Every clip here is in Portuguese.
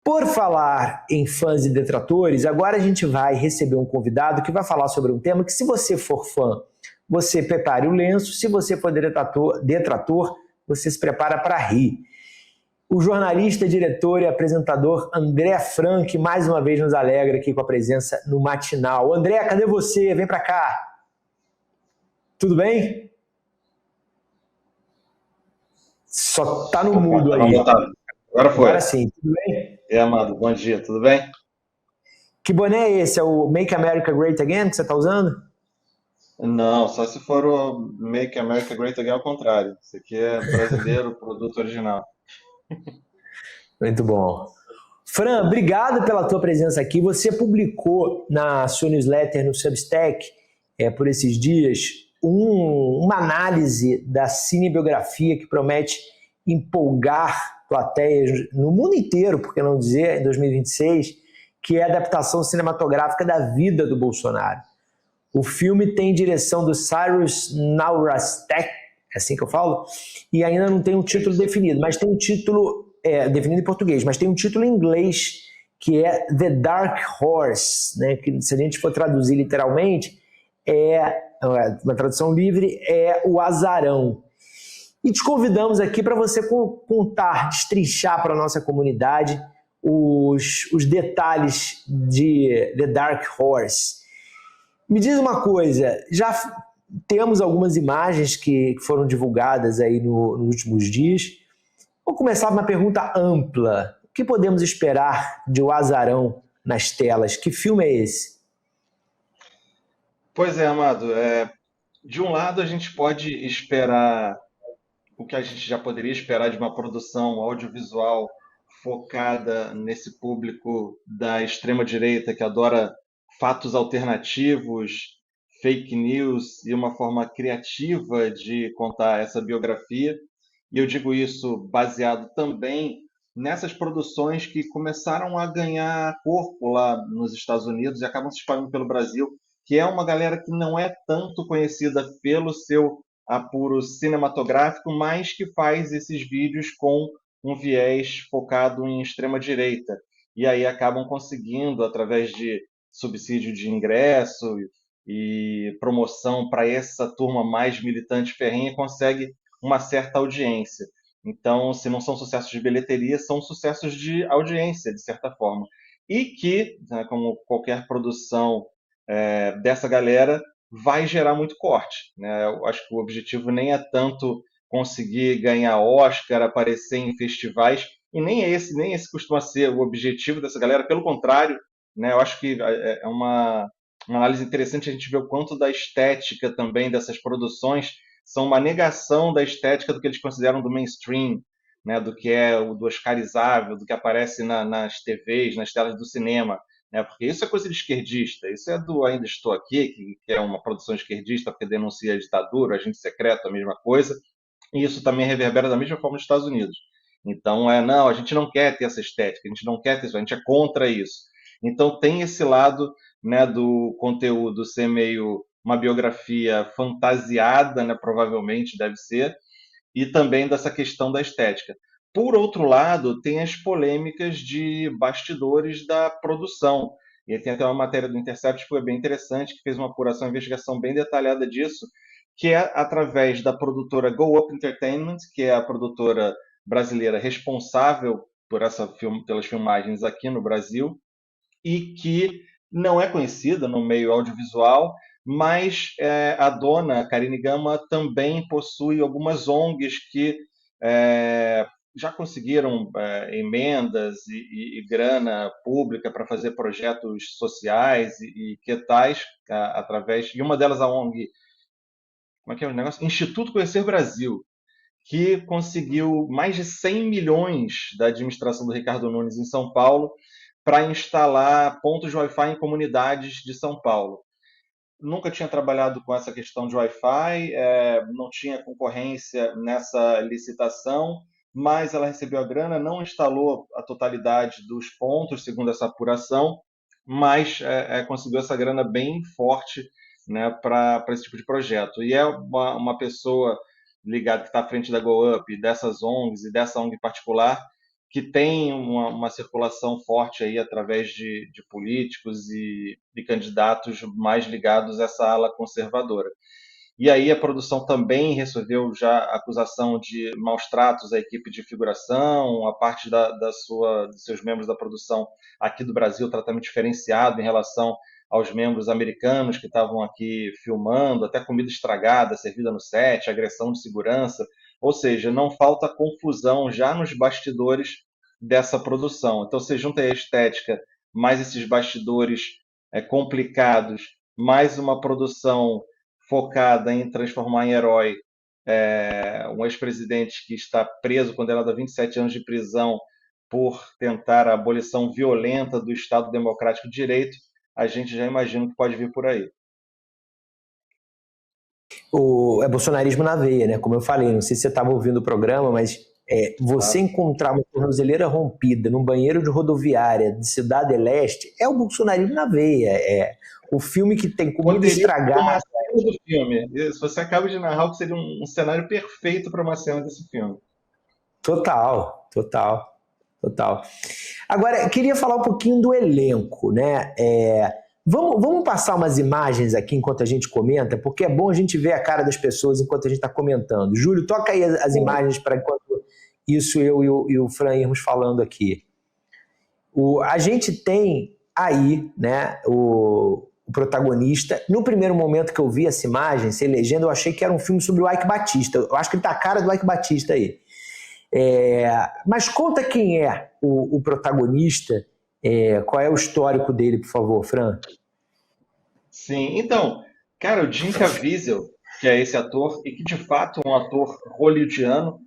Por falar em fãs e detratores, agora a gente vai receber um convidado que vai falar sobre um tema que, se você for fã, você prepare o lenço; se você for detrator, você se prepara para rir. O jornalista, diretor e apresentador André Frank, mais uma vez nos alegra aqui com a presença no Matinal. André, cadê você? Vem para cá. Tudo bem? Só tá no Opa, mudo estava aí. mutado. Agora foi. Agora sim, tudo bem? E aí, Amado, bom dia, tudo bem? Que boné é esse? É o Make America Great Again que você está usando? Não, só se for o Make America Great Again ao contrário. Esse aqui é brasileiro, produto original. Muito bom. Fran, obrigado pela tua presença aqui. Você publicou na sua newsletter no Substack, por esses dias, uma análise da cinebiografia que promete empolgar plateias no mundo inteiro, por que não dizer, em 2026, que é a adaptação cinematográfica da vida do Bolsonaro. O filme tem direção do Cyrus Naurastek, é assim que eu falo, e ainda não tem um É título isso. definido, mas tem um título definido em português, mas tem um título em inglês que é The Dark Horse, né, que, se a gente for traduzir literalmente, uma tradução livre, é o azarão. E te convidamos aqui para você contar, destrinchar para a nossa comunidade os detalhes de The Dark Horse. Me diz uma coisa, já temos algumas imagens que foram divulgadas aí nos últimos dias. Vou começar com uma pergunta ampla. O que podemos esperar de O Azarão nas telas? Que filme é esse? Pois é, Amado, de um lado a gente pode esperar o que a gente já poderia esperar de uma produção audiovisual focada nesse público da extrema-direita que adora fatos alternativos, fake news e uma forma criativa de contar essa biografia. E eu digo isso baseado também nessas produções que começaram a ganhar corpo lá nos Estados Unidos e acabam se espalhando pelo Brasil, que é uma galera que não é tanto conhecida pelo seu apuro cinematográfico, mas que faz esses vídeos com um viés focado em extrema-direita. E aí acabam conseguindo, através de subsídio de ingresso e promoção para essa turma mais militante ferrenha, consegue uma certa audiência. Então, se não são sucessos de bilheteria, são sucessos de audiência, de certa forma. E que, né, como qualquer produção dessa galera, vai gerar muito corte. Né? Eu acho que o objetivo nem é tanto conseguir ganhar Oscar, aparecer em festivais, e nem esse costuma ser o objetivo dessa galera, pelo contrário, né? Eu acho que é uma análise interessante a gente ver o quanto da estética também dessas produções são uma negação da estética do que eles consideram do mainstream, né, do que é o do oscarizável, do que aparece nas TVs, nas telas do cinema, né, porque isso é coisa de esquerdista, isso é do Ainda Estou Aqui, que é uma produção esquerdista porque denuncia a ditadura, agente secreto, a mesma coisa, e isso também reverbera da mesma forma nos Estados Unidos. Então, não, a gente não quer ter essa estética, a gente não quer ter isso, a gente é contra isso. Então, tem esse lado, né, do conteúdo ser meio uma biografia fantasiada, né, provavelmente deve ser, e também dessa questão da estética. Por outro lado, tem as polêmicas de bastidores da produção. E tem até uma matéria do Intercept que foi bem interessante, que fez uma apuração, uma investigação bem detalhada disso, que é através da produtora Go Up Entertainment, que é a produtora brasileira responsável pelas filmagens aqui no Brasil, e que não é conhecida no meio audiovisual, mas a dona, a Karine Gama, também possui algumas ONGs que já conseguiram emendas e grana pública para fazer projetos sociais e que tais, através. E uma delas, a ONG, como é que é o negócio? Instituto Conhecer Brasil, que conseguiu mais de 100 milhões da administração do Ricardo Nunes em São Paulo para instalar pontos de Wi-Fi em comunidades de São Paulo. Nunca tinha trabalhado com essa questão de Wi-Fi, não tinha concorrência nessa licitação, mas ela recebeu a grana, não instalou a totalidade dos pontos, segundo essa apuração, mas conseguiu essa grana bem forte, né, para esse tipo de projeto. E é uma pessoa ligada que está à frente da GoUp, dessas ONGs e dessa ONG particular, que tem uma circulação forte aí através de políticos e candidatos mais ligados a essa ala conservadora. E aí a produção também recebeu já acusação de maus tratos à equipe de figuração, a parte dos seus membros da produção aqui do Brasil, tratamento diferenciado em relação aos membros americanos que estavam aqui filmando, até comida estragada servida no set, agressão de segurança, ou seja, não falta confusão já nos bastidores dessa produção. Então você junta aí a estética, mais esses bastidores complicados, mais uma produção focada em transformar em herói um ex-presidente que está preso, condenado a 27 anos de prisão por tentar a abolição violenta do Estado Democrático de Direito, a gente já imagina o que pode vir por aí. É bolsonarismo na veia, né? Como eu falei, não sei se você estava ouvindo o programa, mas você encontrar uma tornozeleira rompida num banheiro de rodoviária de Cidade Leste é o bolsonarismo na veia. É o filme que tem comida estragada. Do filme. Se você acaba de narrar, que seria um cenário perfeito para uma cena desse filme. Total. Agora, eu queria falar um pouquinho do elenco, né? Vamos passar umas imagens aqui enquanto a gente comenta, porque é bom a gente ver a cara das pessoas enquanto a gente está comentando. Júlio, toca aí as imagens para enquanto isso eu e o Fran irmos falando aqui. A gente tem aí, né, o protagonista. No primeiro momento que eu vi essa imagem, sem legenda, eu achei que era um filme sobre o Ike Batista. Eu acho que ele tá a cara do Ike Batista aí. Mas conta quem é o protagonista, qual é o histórico dele, por favor, Fran? Sim, então, cara, o Jim Caviezel, que é esse ator, e que de fato é um ator hollywoodiano,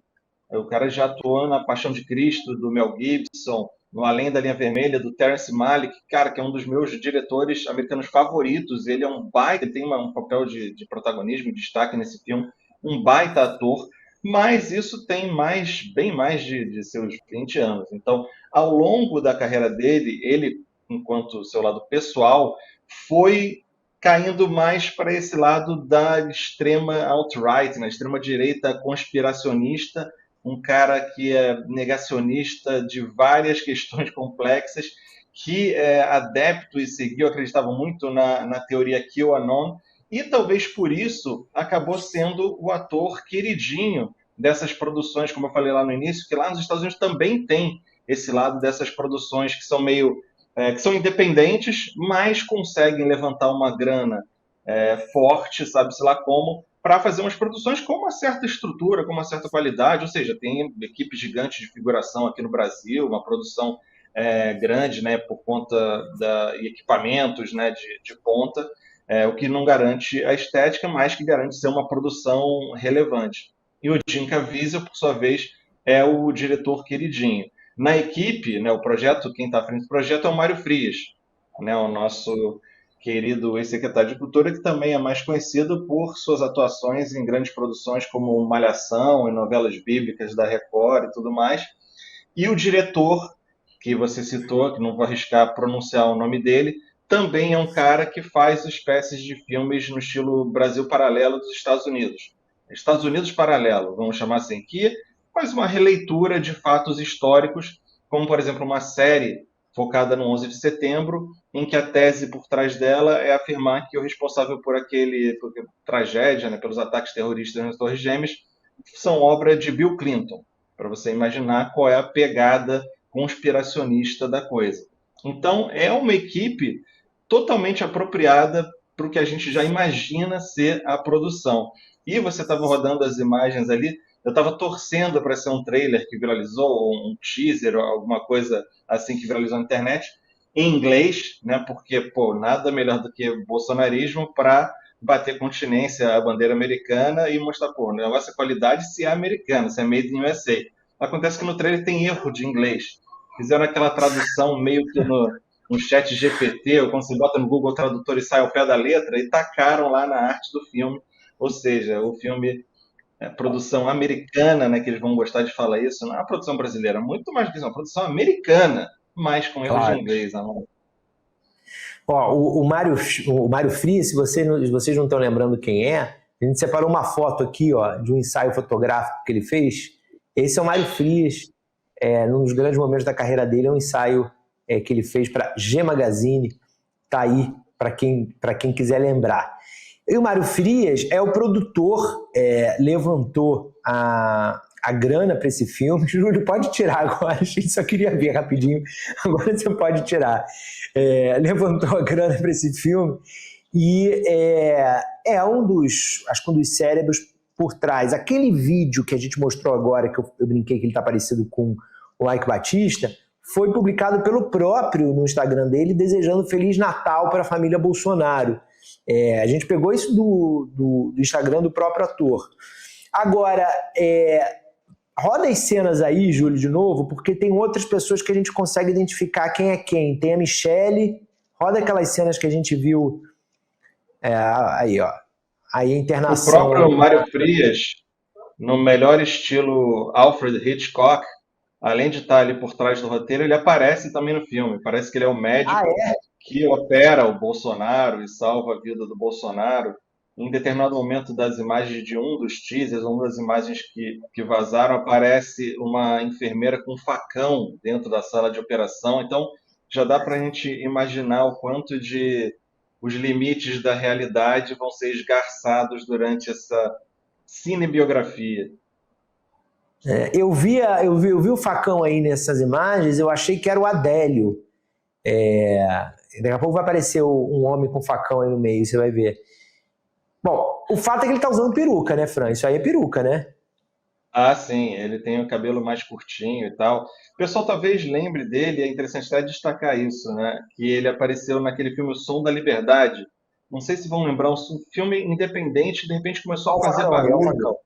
o cara já atuou na Paixão de Cristo, do Mel Gibson, no Além da Linha Vermelha, do Terrence Malick, cara, que é um dos meus diretores americanos favoritos. Ele é um baita, ele tem um papel de protagonismo, de destaque nesse filme, um baita ator, mas isso tem bem mais de seus 20 anos. Então, ao longo da carreira dele, ele, enquanto seu lado pessoal, foi caindo mais para esse lado da extrema alt-right, na extrema direita conspiracionista, um cara que é negacionista de várias questões complexas, que é adepto e seguiu, acreditava muito na teoria QAnon, e talvez por isso acabou sendo o ator queridinho dessas produções, como eu falei lá no início, que lá nos Estados Unidos também tem esse lado dessas produções que são que são independentes, mas conseguem levantar uma grana forte, sabe-se lá como, para fazer umas produções com uma certa estrutura, com uma certa qualidade, ou seja, tem equipe gigante de figuração aqui no Brasil, uma produção grande, né, por conta de equipamentos, né, de ponta, o que não garante a estética, mas que garante ser uma produção relevante. E o Jim Caviezel, por sua vez, é o diretor queridinho. Na equipe, né, o projeto, quem está à frente do projeto é o Mário Frias, né, o nosso querido ex-secretário de Cultura, que também é mais conhecido por suas atuações em grandes produções como Malhação e novelas bíblicas da Record e tudo mais. E o diretor, que você citou, que não vou arriscar pronunciar o nome dele, também é um cara que faz espécies de filmes no estilo Brasil Paralelo dos Estados Unidos. Estados Unidos Paralelo, vamos chamar assim, que faz uma releitura de fatos históricos, como, por exemplo, uma série focada no 11 de setembro, em que a tese por trás dela é afirmar que o responsável por tragédia, né, pelos ataques terroristas nas Torres Gêmeas, são obra de Bill Clinton, para você imaginar qual é a pegada conspiracionista da coisa. Então, é uma equipe totalmente apropriada para o que a gente já imagina ser a produção. E você estava rodando as imagens ali, eu estava torcendo para ser um trailer que viralizou, ou um teaser, ou alguma coisa assim que viralizou na internet, em inglês, né? Porque, pô, nada melhor do que bolsonarismo para bater continência à bandeira americana e mostrar, pô, o negócio é qualidade se é americano, se é made in USA. Acontece que no trailer tem erro de inglês. Fizeram aquela tradução meio que no chat GPT, ou quando você bota no Google Tradutor e sai ao pé da letra, e tacaram lá na arte do filme. Ou seja, o filme produção americana, né, que eles vão gostar de falar isso, não é uma produção brasileira, muito mais do que isso, é uma produção americana, mas com erros de inglês. Não. Ó, o Mário Frias, se vocês não estão lembrando quem é, a gente separou uma foto aqui, ó, de um ensaio fotográfico que ele fez. Esse é o Mário Frias. num dos grandes momentos da carreira dele, é um ensaio que ele fez para G Magazine, tá aí para quem quiser lembrar. E o Mário Frias é o produtor, levantou a grana para esse filme. Júlio, pode tirar agora, a gente só queria ver rapidinho, agora você pode tirar. Levantou a grana para esse filme e um dos cérebros por trás. Aquele vídeo que a gente mostrou agora, que eu brinquei que ele está parecido com o Ike Batista, foi publicado pelo próprio no Instagram dele, desejando Feliz Natal para a família Bolsonaro. A gente pegou isso do Instagram do próprio ator. Agora, roda as cenas aí, Júlio, de novo, porque tem outras pessoas que a gente consegue identificar quem é quem. Tem a Michelle, roda aquelas cenas que a gente viu aí, ó. Aí a internação. O próprio Mário Frias, no melhor estilo Alfred Hitchcock, além de estar ali por trás do roteiro, ele aparece também no filme. Parece que ele é o médico que opera o Bolsonaro e salva a vida do Bolsonaro. Em determinado momento das imagens de um dos teasers, uma das imagens que vazaram, aparece uma enfermeira com um facão dentro da sala de operação. Então, já dá para a gente imaginar o quanto os limites da realidade vão ser esgarçados durante essa cinebiografia. Eu vi o facão aí nessas imagens, eu achei que era o Adélio. Daqui a pouco vai aparecer um homem com facão aí no meio, você vai ver. Bom, o fato é que ele tá usando peruca, né, Fran? Isso aí é peruca, né? Ah, sim, ele tem o cabelo mais curtinho e tal. O pessoal talvez lembre dele, é interessante até destacar isso, né? Que ele apareceu naquele filme O Som da Liberdade. Não sei se vão lembrar, um filme independente, de repente começou a fazer barulho.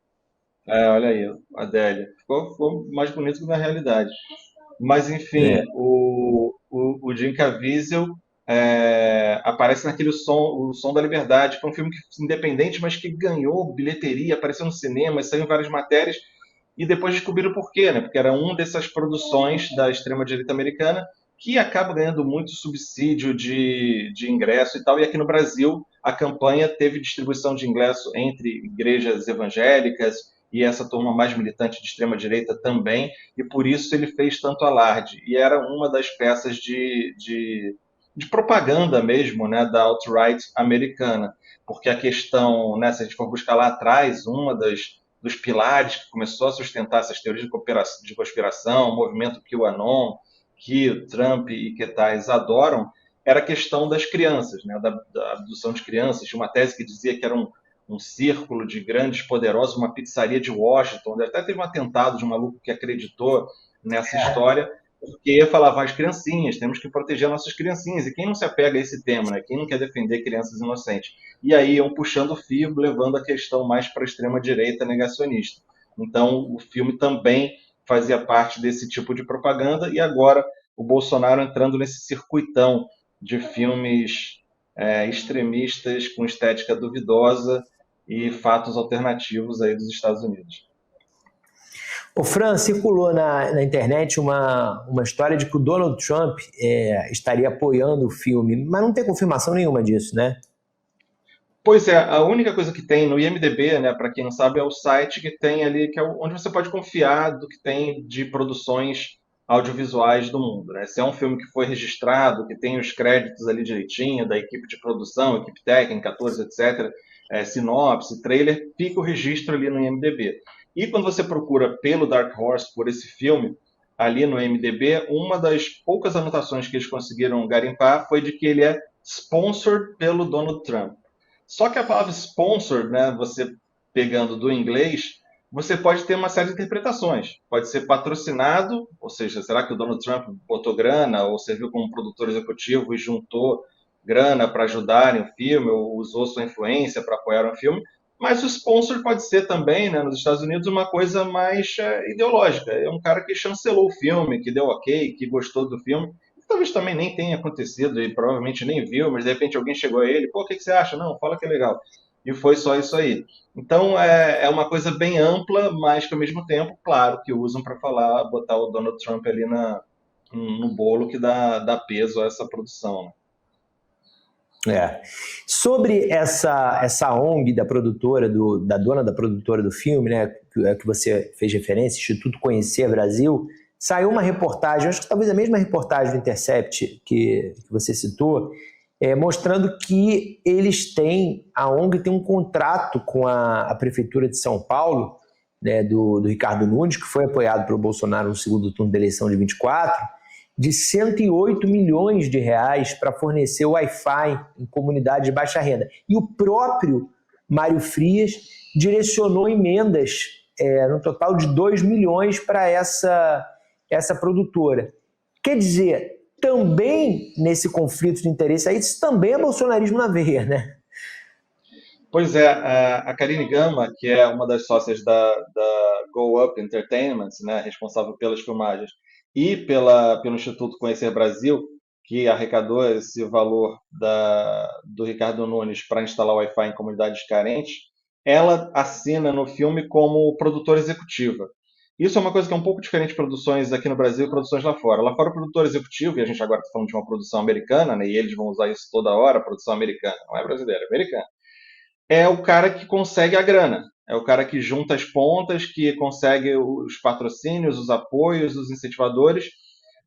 Olha aí, a Adélia. Ficou mais bonito que na realidade. Mas, enfim, o Jim Caviezel aparece naquele O Som da Liberdade, que é um filme independente, mas que ganhou bilheteria, apareceu no cinema, saiu em várias matérias, e depois descobriram por quê, né? Porque era uma dessas produções da extrema-direita americana que acaba ganhando muito subsídio de ingresso e tal, e aqui no Brasil a campanha teve distribuição de ingresso entre igrejas evangélicas e essa turma mais militante de extrema-direita também, e por isso ele fez tanto alarde. E era uma das peças de propaganda mesmo, né, da alt-right americana, porque a questão, né, se a gente for buscar lá atrás, dos pilares que começou a sustentar essas teorias de conspiração, o movimento QAnon, que o Trump e que tais adoram, era a questão das crianças, né, da abdução de crianças. Tinha uma tese que dizia que era um círculo de grandes poderosos, uma pizzaria de Washington. Até teve um atentado de um maluco que acreditou nessa história, porque falava as criancinhas, temos que proteger nossas criancinhas. E quem não se apega a esse tema, né? Quem não quer defender crianças inocentes? E aí iam puxando o fio, levando a questão mais para a extrema-direita negacionista. Então, o filme também fazia parte desse tipo de propaganda, e agora o Bolsonaro entrando nesse circuitão de filmes extremistas com estética duvidosa e fatos alternativos aí dos Estados Unidos. O Fran, circulou na internet uma história de que o Donald Trump estaria apoiando o filme, mas não tem confirmação nenhuma disso, né? Pois é, a única coisa que tem no IMDb, né, para quem não sabe, é o site que tem ali, que é onde você pode confiar do que tem de produções audiovisuais do mundo, né? Se é um filme que foi registrado, que tem os créditos ali direitinho, da equipe de produção, equipe técnica, atores, etc., sinopse, trailer, fica o registro ali no IMDb. E quando você procura pelo Dark Horse, por esse filme, ali no IMDb, uma das poucas anotações que eles conseguiram garimpar foi de que ele é sponsored pelo Donald Trump. Só que a palavra sponsored, né, você pegando do inglês, você pode ter uma série de interpretações. Pode ser patrocinado, ou seja, será que o Donald Trump botou grana ou serviu como produtor executivo e juntou grana para ajudarem o filme, ou usou sua influência para apoiar o filme? Mas o sponsor pode ser também, né, nos Estados Unidos, uma coisa mais ideológica. É um cara que chancelou o filme, que deu ok, que gostou do filme. Talvez também nem tenha acontecido e provavelmente nem viu, mas de repente alguém chegou a ele, pô, o que você acha? Não, fala que é legal. E foi só isso aí. Então é uma coisa bem ampla, mas que ao mesmo tempo, claro, que usam para falar, botar o Donald Trump ali no bolo que dá peso a essa produção. Né? Sobre essa ONG da produtora, da dona da produtora do filme, né, que você fez referência, Instituto Conhecer Brasil, saiu uma reportagem, acho que talvez a mesma reportagem do Intercept que você citou, mostrando que a ONG tem um contrato com a Prefeitura de São Paulo, né, do Ricardo Nunes, que foi apoiado pelo Bolsonaro no segundo turno da eleição de 24, de 108 milhões de reais para fornecer Wi-Fi em comunidades de baixa renda. E o próprio Mário Frias direcionou emendas no total de 2 milhões para essa produtora. Quer dizer, também nesse conflito de interesse, aí isso também é bolsonarismo na veia, né? Pois é, a Karine Gama, que é uma das sócias da Go Up Entertainment, né, responsável pelas filmagens, e pelo Instituto Conhecer Brasil, que arrecadou esse valor do Ricardo Nunes para instalar Wi-Fi em comunidades carentes, ela assina no filme como produtora executiva. Isso é uma coisa que é um pouco diferente de produções aqui no Brasil e produções lá fora. Lá fora, o produtor executivo, e a gente agora está falando de uma produção americana, né, e eles vão usar isso toda hora, produção americana, não é brasileira, é americana, é o cara que consegue a grana, é o cara que junta as pontas, que consegue os patrocínios, os apoios, os incentivadores,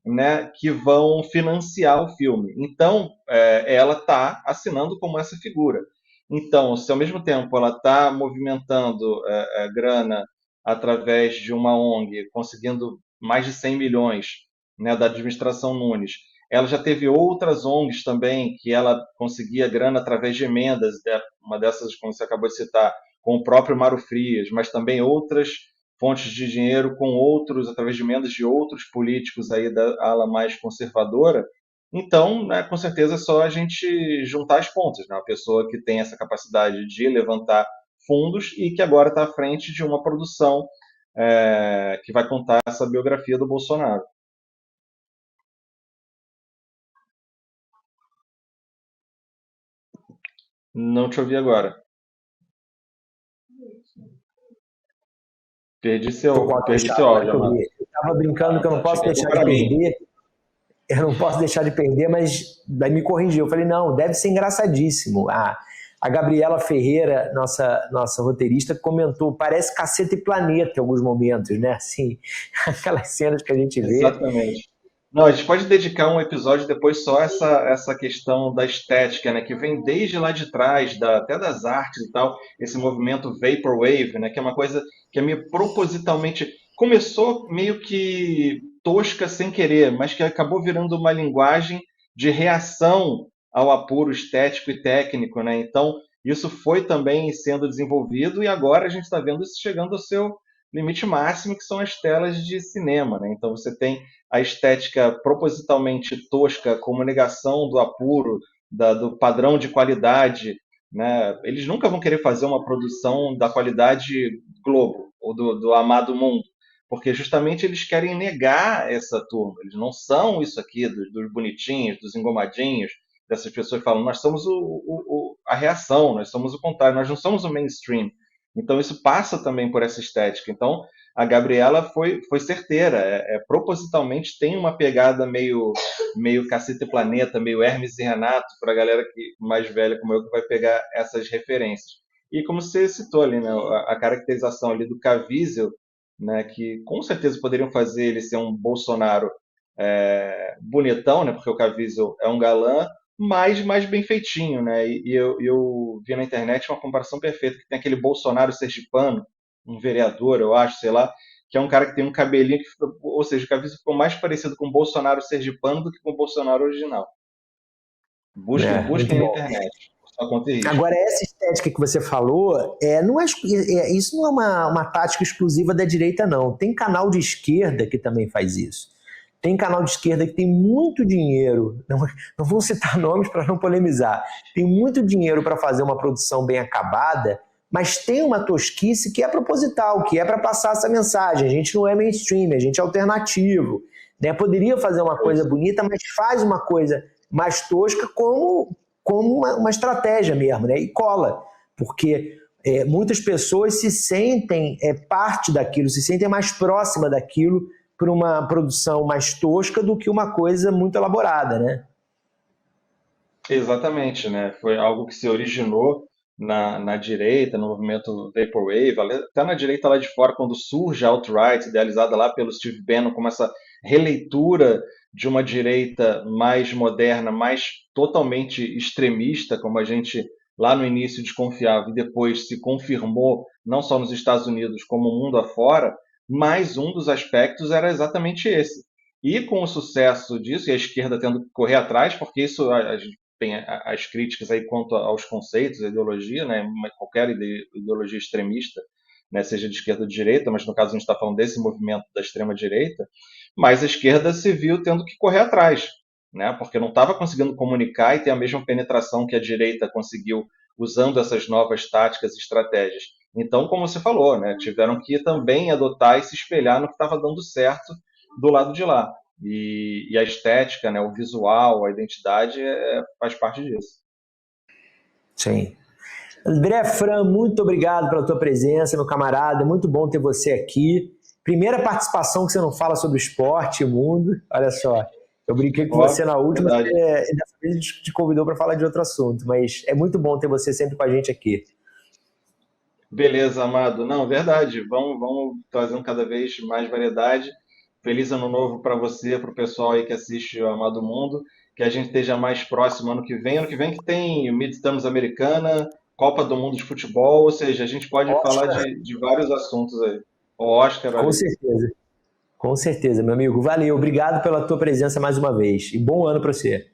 né, que vão financiar o filme. Então, ela está assinando como essa figura. Então, se ao mesmo tempo ela está movimentando grana através de uma ONG, conseguindo mais de 100 milhões, né, da administração Nunes, ela já teve outras ONGs também que ela conseguia grana através de emendas, uma dessas, como você acabou de citar, com o próprio Mário Frias, mas também outras fontes de dinheiro com outros, através de emendas de outros políticos aí da ala mais conservadora. Então, né, com certeza é só a gente juntar as pontas, né? Uma pessoa que tem essa capacidade de levantar fundos e que agora está à frente de uma produção que vai contar essa biografia do Bolsonaro. Não te ouvi agora. Perdi seu áudio, Amado. Eu estava brincando que eu não posso Chegou deixar de para mim. perder. Eu não posso deixar de perder, mas daí me corrigiu. Eu falei, não, deve ser engraçadíssimo. A Gabriela Ferreira, nossa roteirista, comentou, parece Caceta e Planeta em alguns momentos, né? Assim, aquelas cenas que a gente vê. Exatamente. Não, a gente pode dedicar um episódio depois só a essa questão da estética, né, que vem desde lá de trás, até das artes e tal, esse movimento Vaporwave, né, que é uma coisa que é meio propositalmente começou meio que tosca sem querer, mas que acabou virando uma linguagem de reação ao apuro estético e técnico, né? Então, isso foi também sendo desenvolvido e agora a gente está vendo isso chegando ao seu limite máximo, que são as telas de cinema, né? Então, você tem a estética propositalmente tosca como negação do apuro, do padrão de qualidade, né? Eles nunca vão querer fazer uma produção da qualidade Globo ou do Amado Mundo, porque justamente eles querem negar essa turma. Eles não são isso aqui dos bonitinhos, dos engomadinhos, dessas pessoas que falam, nós somos a reação, nós somos o contrário, nós não somos o mainstream. Então isso passa também por essa estética. Então a Gabriela foi certeira, propositalmente tem uma pegada meio Cacete e Planeta, meio Hermes e Renato, para a galera mais velha como eu, que vai pegar essas referências. E como você citou ali, né, a caracterização ali do Caviezel, né, que com certeza poderiam fazer ele ser um Bolsonaro bonitão, né, porque o Caviezel é um galã, mas mais bem feitinho, né? E eu vi na internet uma comparação perfeita, que tem aquele Bolsonaro sergipano, um vereador, eu acho, sei lá, que é um cara que tem um cabelinho que fica, ou seja, o Caviezel ficou mais parecido com o Bolsonaro sergipano do que com o Bolsonaro original. Busquem Muito na bom. internet. Só conta isso. Agora, essa estética que você falou, isso não é uma tática exclusiva da direita, não. Tem canal de esquerda que também faz isso. Tem canal de esquerda que tem muito dinheiro, não vou citar nomes para não polemizar, tem muito dinheiro para fazer uma produção bem acabada, mas tem uma tosquice que é proposital, que é para passar essa mensagem. A gente não é mainstream, a gente é alternativo. Né? Poderia fazer uma coisa bonita, mas faz uma coisa mais tosca como uma estratégia mesmo, né? E cola, porque muitas pessoas se sentem parte daquilo, se sentem mais próxima daquilo, por uma produção mais tosca do que uma coisa muito elaborada, né? Exatamente, né? Foi algo que se originou na direita, no movimento Vaporwave, até na direita lá de fora, quando surge a alt-right, idealizada lá pelo Steve Bannon, como essa releitura de uma direita mais moderna, mais totalmente extremista, como a gente lá no início desconfiava e depois se confirmou, não só nos Estados Unidos, como o mundo afora, mas um dos aspectos era exatamente esse. E com o sucesso disso, e a esquerda tendo que correr atrás, porque isso a gente tem as críticas aí quanto aos conceitos, a ideologia, né, qualquer ideologia extremista, né, seja de esquerda ou de direita, mas no caso a gente está falando desse movimento da extrema-direita, mas a esquerda se viu tendo que correr atrás, né, porque não estava conseguindo comunicar e ter a mesma penetração que a direita conseguiu usando essas novas táticas e estratégias. Então, como você falou, né, tiveram que também adotar e se espelhar no que estava dando certo do lado de lá. E a estética, né, o visual, a identidade faz parte disso. Sim. André Fran, muito obrigado pela tua presença, meu camarada. É muito bom ter você aqui. Primeira participação que você não fala sobre esporte e mundo. Olha só, eu brinquei com você na última, Verdade. e dessa vez a gente te convidou para falar de outro assunto, mas é muito bom ter você sempre com a gente aqui. Beleza, Amado. Não, verdade. Vamos trazendo cada vez mais variedade. Feliz ano novo para você, para o pessoal aí que assiste o Amado Mundo. Que a gente esteja mais próximo ano que vem. Ano que vem que tem Midterms Americana, Copa do Mundo de Futebol, ou seja, a gente pode falar Oscar, de vários assuntos aí. O Oscar, com olha aí. certeza. Com certeza, meu amigo. Valeu, obrigado pela tua presença mais uma vez. E bom ano para você.